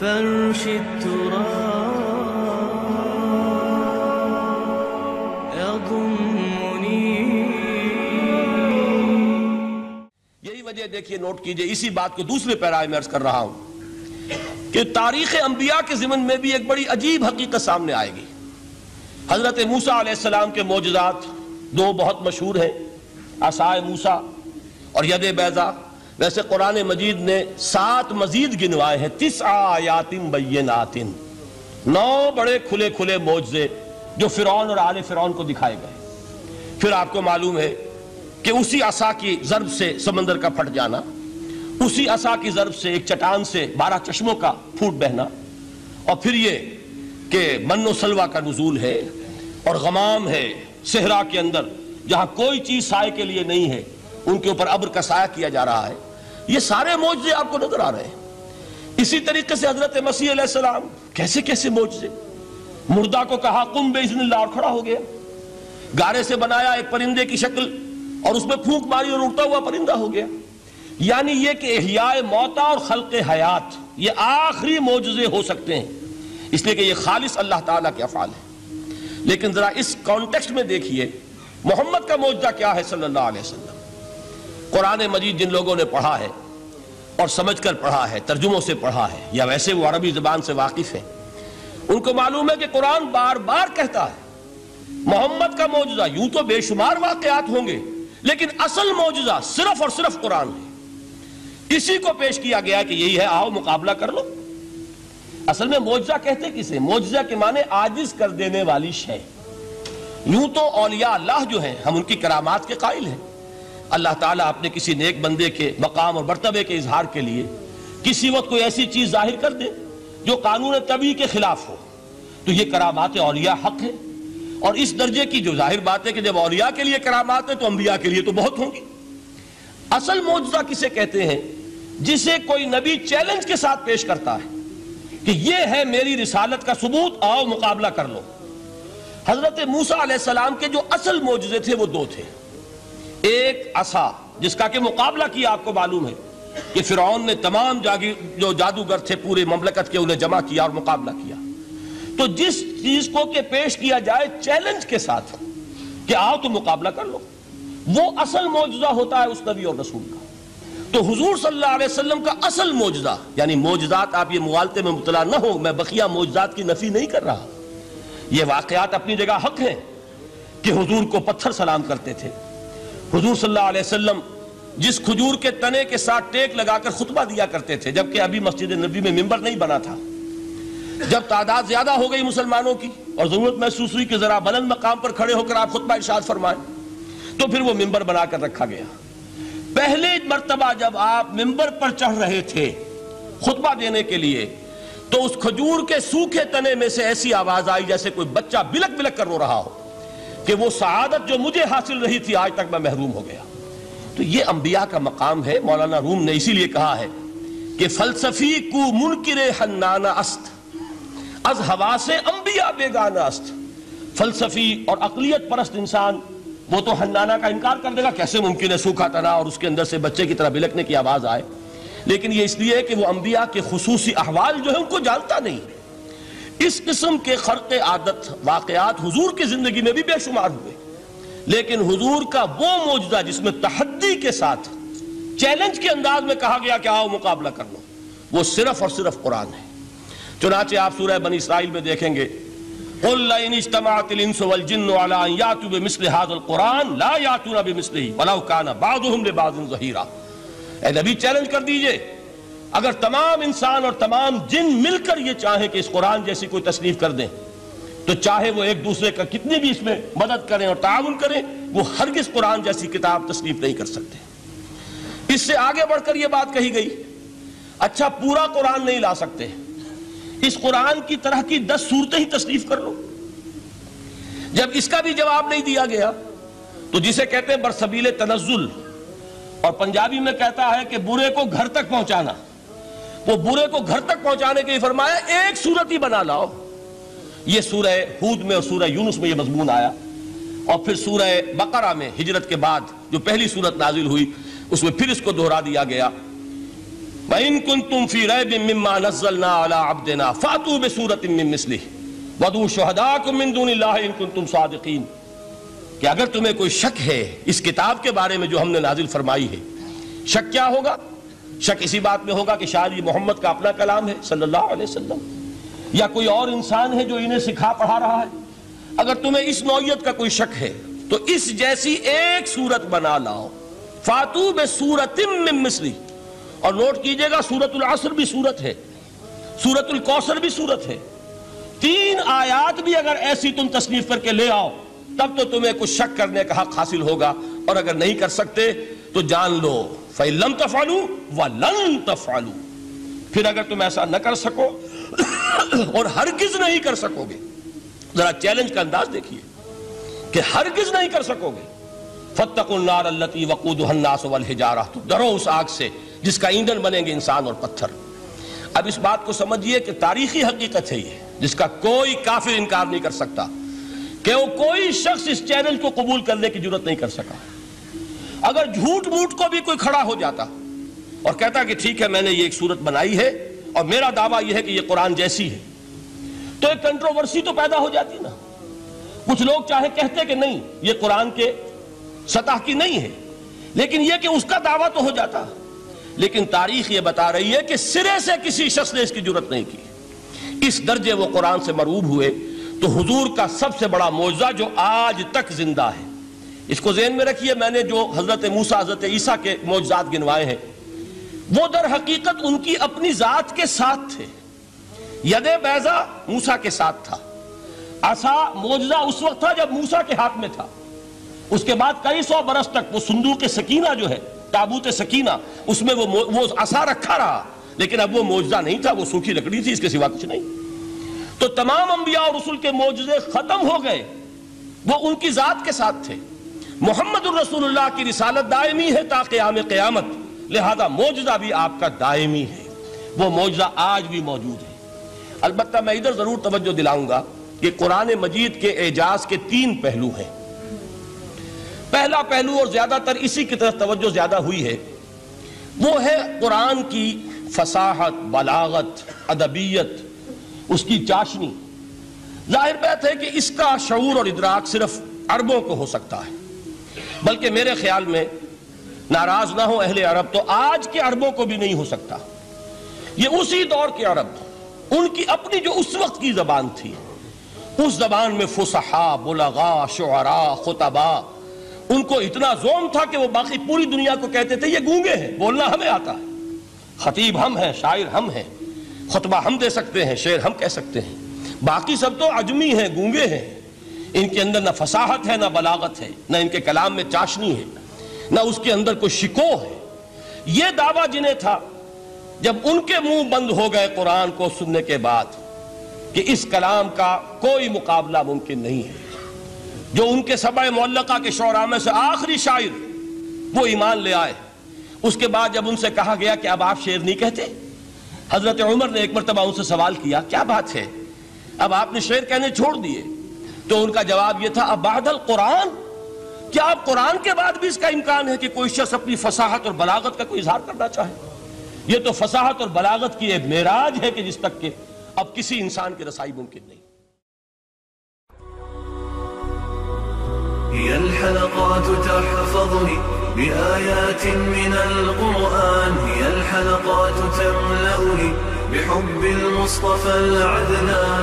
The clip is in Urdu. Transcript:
فرش التراب يضمني. یہی وجہ دیکھیے، نوٹ کیجئے، اسی بات کو دوسرے پیرائے میں عرض کر رہا ہوں کہ تاریخ انبیاء کے ضمن میں بھی ایک بڑی عجیب حقیقت سامنے آئے گی. حضرت موسیٰ علیہ السلام کے معجزات دو بہت مشہور ہیں، عصائے موسیٰ اور ید بیضاء. ویسے قرآن مجید نے 7 مزید گنوائے ہیں، 9 آیات بینات، 9 بڑے کھلے کھلے معجزے جو فرعون اور آل فرعون کو دکھائے گئے. پھر آپ کو معلوم ہے کہ اسی عصا کی ضرب سے سمندر کا پھٹ جانا، اسی عصا کی ضرب سے ایک چٹان سے 12 چشموں کا پھوٹ بہنا، اور پھر یہ کہ من و سلوہ کا نزول ہے اور غمام ہے صحرا کے اندر جہاں کوئی چیز سائے کے لیے نہیں ہے، ان کے اوپر ابر کا سایہ کیا جا رہا ہے. یہ سارے معجزے آپ کو نظر آ رہے ہیں. اسی طریقے سے حضرت مسیح علیہ السلام، کیسے کیسے معجزے. مردہ کو کہا قم باذن اللہ اور کھڑا ہو گیا. گارے سے بنایا ایک پرندے کی شکل اور اس میں پھونک ماری اور اڑتا ہوا پرندہ ہو گیا. یعنی یہ کہ احیاء موتا اور خلق حیات یہ آخری معجزے ہو سکتے ہیں، اس لیے کہ یہ خالص اللہ تعالیٰ کے افعال ہیں. لیکن ذرا اس کانٹیکسٹ میں دیکھیے محمد کا معجزہ کیا ہے صلی اللہ علیہ وسلم. قرآن مجید جن لوگوں نے پڑھا ہے اور سمجھ کر پڑھا ہے، ترجموں سے پڑھا ہے، یا ویسے وہ عربی زبان سے واقف ہیں، ان کو معلوم ہے کہ قرآن بار بار کہتا ہے محمد کا معجزہ. یوں تو بے شمار واقعات ہوں گے لیکن اصل معجزہ صرف اور صرف قرآن ہے. اسی کو پیش کیا گیا کہ یہی ہے، آؤ مقابلہ کر لو. اصل میں معجزہ کہتے کسے؟ معجزہ کے معنی عاجز کر دینے والی شے. یوں تو اولیاء اللہ جو ہیں ہم ان کی کرامات کے قائل ہیں. اللہ تعالیٰ اپنے کسی نیک بندے کے مقام اور مرتبے کے اظہار کے لیے کسی وقت کوئی ایسی چیز ظاہر کر دے جو قانون طبیعی کے خلاف ہو، تو یہ کرامات اولیاء حق ہے. اور اس درجے کی جو ظاہر بات ہے کہ جب اولیاء کے لیے کرامات ہے تو انبیاء کے لیے تو بہت ہوں گی. اصل معجزہ کسے کہتے ہیں؟ جسے کوئی نبی چیلنج کے ساتھ پیش کرتا ہے کہ یہ ہے میری رسالت کا ثبوت، آؤ مقابلہ کر لو. حضرت موسیٰ علیہ السلام کے جو اصل معجزے تھے وہ 2 تھے. ایک عصا جس کا کہ مقابلہ کیا، آپ کو معلوم ہے کہ فرعون نے تمام جو جادوگر تھے پورے مملکت کے انہیں جمع کیا اور مقابلہ کیا. تو جس چیز کو کہ پیش کیا جائے چیلنج کے ساتھ کہ آؤ تو مقابلہ کر لو، وہ اصل معجزہ ہوتا ہے اس نبی اور رسول کا. تو حضور صلی اللہ علیہ وسلم کا اصل معجزہ، یعنی معجزات آپ یہ مغالطے میں مبتلا نہ ہو، میں بقیہ معجزات کی نفی نہیں کر رہا، یہ واقعات اپنی جگہ حق ہیں کہ حضور کو پتھر سلام کرتے تھے. حضور صلی اللہ علیہ وسلم جس کھجور کے تنے کے ساتھ ٹیک لگا کر خطبہ دیا کرتے تھے، جبکہ ابھی مسجد نبی میں ممبر نہیں بنا تھا. جب تعداد زیادہ ہو گئی مسلمانوں کی اور ضرورت محسوس ہوئی کہ ذرا بلند مقام پر کھڑے ہو کر آپ خطبہ ارشاد فرمائیں، تو پھر وہ ممبر بنا کر رکھا گیا. پہلے مرتبہ جب آپ ممبر پر چڑھ رہے تھے خطبہ دینے کے لیے، تو اس کھجور کے سوکھے تنے میں سے ایسی آواز آئی جیسے کوئی بچہ بلک بلک کر رو رہا ہو کہ وہ سعادت جو مجھے حاصل رہی تھی آج تک میں محروم ہو گیا. تو یہ انبیاء کا مقام ہے. مولانا روم نے اسی لیے کہا ہے کہ فلسفی کو منکر حنانہ است، از حواس انبیاء بیگانہ است. فلسفی اور عقلیت پرست انسان وہ تو حنانہ کا انکار کر دے گا، کیسے ممکن ہے سوکھا تنا اور اس کے اندر سے بچے کی طرح بلکنے کی آواز آئے. لیکن یہ اس لیے ہے کہ وہ انبیاء کے خصوصی احوال جو ہے ان کو جانتا نہیں. اس قسم کے خرق عادت واقعات حضور کی زندگی میں بھی بے شمار ہوئے، لیکن حضور کا وہ معجزہ جس میں تحدی کے ساتھ چیلنج کے انداز میں کہا گیا کہ آؤ مقابلہ کر لو، وہ صرف اور صرف قرآن ہے. چنانچہ آپ سورہ بنی اسرائیل میں دیکھیں گے قُلْ لَئِنِ اجْتَمَعَتِ الْإِنسُ وَالْجِنُّ عَلَىٰ أَن يَأْتُوا بِمِثْلِ هَٰذَا الْقُرْآنِ لَا يَأْتُونَ بِمِثْلِهِ وَلَوْ كَانَ بَعْضُهُمْ لِبَعْضٍ ظَهِيرًا. اے نبی چیلنج کر دیجئے، اگر تمام انسان اور تمام جن مل کر یہ چاہیں کہ اس قرآن جیسی کوئی تصنیف کر دیں، تو چاہے وہ ایک دوسرے کا کتنی بھی اس میں مدد کریں اور تعاون کریں، وہ ہرگز قرآن جیسی کتاب تصنیف نہیں کر سکتے. اس سے آگے بڑھ کر یہ بات کہی گئی، اچھا پورا قرآن نہیں لا سکتے، اس قرآن کی طرح کی 10 صورتیں ہی تصنیف کر لو. جب اس کا بھی جواب نہیں دیا گیا تو جسے کہتے ہیں برسبیل تنزل، اور پنجابی میں کہتا ہے کہ برے کو گھر تک پہنچانا، وہ برے کو گھر تک پہنچانے کے لیے فرمایا ایک صورت ہی بنا لاؤ. یہ سورہ ہود میں اور سورہ یونس میں یہ مضمون آیا، اور پھر سورہ بقرہ میں ہجرت کے بعد جو پہلی سورت نازل ہوئی اس میں پھر اس کو دہرا دیا گیا. وَإِن كُنتُم فِي رَيْبٍ مِّمَّا نَزَّلْنَا عَلَىٰ عَبْدِنَا فَأْتُوا بِسُورَةٍ مِّن مِّثْلِهِ وَادْعُوا شُهَدَاءَكُم مِّن دُونِ اللَّهِ إِن كُنتُم صَادِقِينَ کہ اگر تمہیں کوئی شک ہے اس کتاب کے بارے میں جو ہم نے نازل فرمائی ہے، شک کیا ہوگا؟ شک اسی بات میں ہوگا کہ شاید یہ محمد کا اپنا کلام ہے صلی اللہ علیہ وسلم، یا کوئی اور انسان ہے جو انہیں سکھا پڑھا رہا ہے۔ اگر تمہیں اس نوعیت کا کوئی شک ہے تو اس جیسی ایک صورت بنا لاؤ، فاتو بسورۃ من مثلی، اور نوٹ کیجئے گا سورۃ العصر بھی صورت ہے، سورۃ الکوثر بھی صورت ہے، 3 آیات بھی اگر ایسی تم تصنیف کر کے لے آؤ تب تو تمہیں کچھ شک کرنے کا حق حاصل ہوگا، اور اگر نہیں کر سکتے تو جان لو فَإِن لَمْ تَفْعَلُوا وَلَن تَفْعَلُوا، پھر اگر تم ایسا نہ کر سکو اور ہرگز نہیں کر سکو گے، ذرا چیلنج کا انداز دیکھیے کہ ہرگز نہیں کر سکو گے، فَاتَّقُوا النَّارَ الَّتِي وَقُودُهَا النَّاسُ وَالْحِجَارَةُ، تو ڈرو اس آگ سے جس کا ایندھن بنیں گے انسان اور پتھر۔ اب اس بات کو سمجھیے کہ تاریخی حقیقت ہے یہ، جس کا کوئی کافر انکار نہیں کر سکتا، کہ وہ کوئی شخص اس چیلنج کو قبول کرنے کی جرات نہیں کر سکا۔ اگر جھوٹ موٹ کو بھی کوئی کھڑا ہو جاتا اور کہتا کہ ٹھیک ہے میں نے یہ ایک صورت بنائی ہے اور میرا دعویٰ یہ ہے کہ یہ قرآن جیسی ہے، تو ایک کنٹروورسی تو پیدا ہو جاتی نا۔ کچھ لوگ چاہے کہتے کہ نہیں یہ قرآن کے سطح کی نہیں ہے، لیکن یہ کہ اس کا دعویٰ تو ہو جاتا۔ لیکن تاریخ یہ بتا رہی ہے کہ سرے سے کسی شخص نے اس کی جرات نہیں کی، اس درجے وہ قرآن سے مرعوب ہوئے۔ تو حضور کا سب سے بڑا معجزہ جو آج تک زندہ ہے، اس کو ذہن میں رکھیے، میں نے جو حضرت موسیٰ حضرت عیسیٰ کے معجزات گنوائے ہیں وہ در حقیقت ان کی اپنی ذات کے ساتھ تھے۔ ید بیضا موسیٰ کے ساتھ تھا، عصا معجزہ اس وقت تھا جب موسیٰ کے ہاتھ میں تھا، اس کے بعد کئی 100 برس تک وہ صندوق سکینہ جو ہے، تابوت سکینہ، اس میں وہ عصا رکھا رہا، لیکن اب وہ معجزہ نہیں تھا، وہ سوکھی لکڑی تھی، اس کے سوا کچھ نہیں۔ تو تمام انبیاء اور رسول کے معجزے ختم ہو گئے، وہ ان کی ذات کے ساتھ تھے۔ محمد الرسول اللہ کی رسالت دائمی ہے تا قیام قیامت، لہذا معجزہ بھی آپ کا دائمی ہے، وہ معجزہ آج بھی موجود ہے۔ البتہ میں ادھر ضرور توجہ دلاؤں گا کہ قرآن مجید کے اعجاز کے 3 پہلو ہیں۔ پہلا پہلو، اور زیادہ تر اسی کی طرف توجہ زیادہ ہوئی ہے، وہ ہے قرآن کی فصاحت، بلاغت، ادبیت، اس کی چاشنی۔ ظاہر بات ہے کہ اس کا شعور اور ادراک صرف عربوں کو ہو سکتا ہے، بلکہ میرے خیال میں ناراض نہ ہو اہل عرب تو آج کے عربوں کو بھی نہیں ہو سکتا۔ یہ اسی دور کے عرب، ان کی اپنی جو اس وقت کی زبان تھی، اس زبان میں فصحاء، بلغاء، شعراء، خطباء، ان کو اتنا ذوم تھا کہ وہ باقی پوری دنیا کو کہتے تھے یہ گونگے ہیں، بولنا ہمیں آتا ہے، خطیب ہم ہیں، شاعر ہم ہیں، خطبہ ہم دے سکتے ہیں، شعر ہم کہہ سکتے ہیں، باقی سب تو عجمی ہیں، گونگے ہیں، ان کے اندر نہ فصاحت ہے، نہ بلاغت ہے، نہ ان کے کلام میں چاشنی ہے، نہ اس کے اندر کوئی شکوہ ہے۔ یہ دعویٰ جنہیں تھا، جب ان کے منہ بند ہو گئے قرآن کو سننے کے بعد کہ اس کلام کا کوئی مقابلہ ممکن نہیں ہے، جو ان کے سبع معلقہ کے شعراء میں سے آخری شاعر وہ ایمان لے آئے، اس کے بعد جب ان سے کہا گیا کہ اب آپ شعر نہیں کہتے، حضرت عمر نے ایک مرتبہ ان سے سوال کیا کیا بات ہے، اب آپ نے شعر کہنے چھوڑ دیے؟ تو ان کا جواب یہ تھا اب بعد القرآن، کیا اب قرآن کے بعد بھی اس کا امکان ہے کہ کوئی شخص اپنی فصاحت اور بلاغت کا کوئی اظہار کرنا چاہے؟ یہ تو فصاحت اور بلاغت کی ایک معراج ہے کہ جس تک کہ اب کسی انسان کی رسائی ممکن نہیں۔ هي الحلقات تحفظني بآيات من القرآن، هي الحلقات تملأني بحب المصطفى العدنان.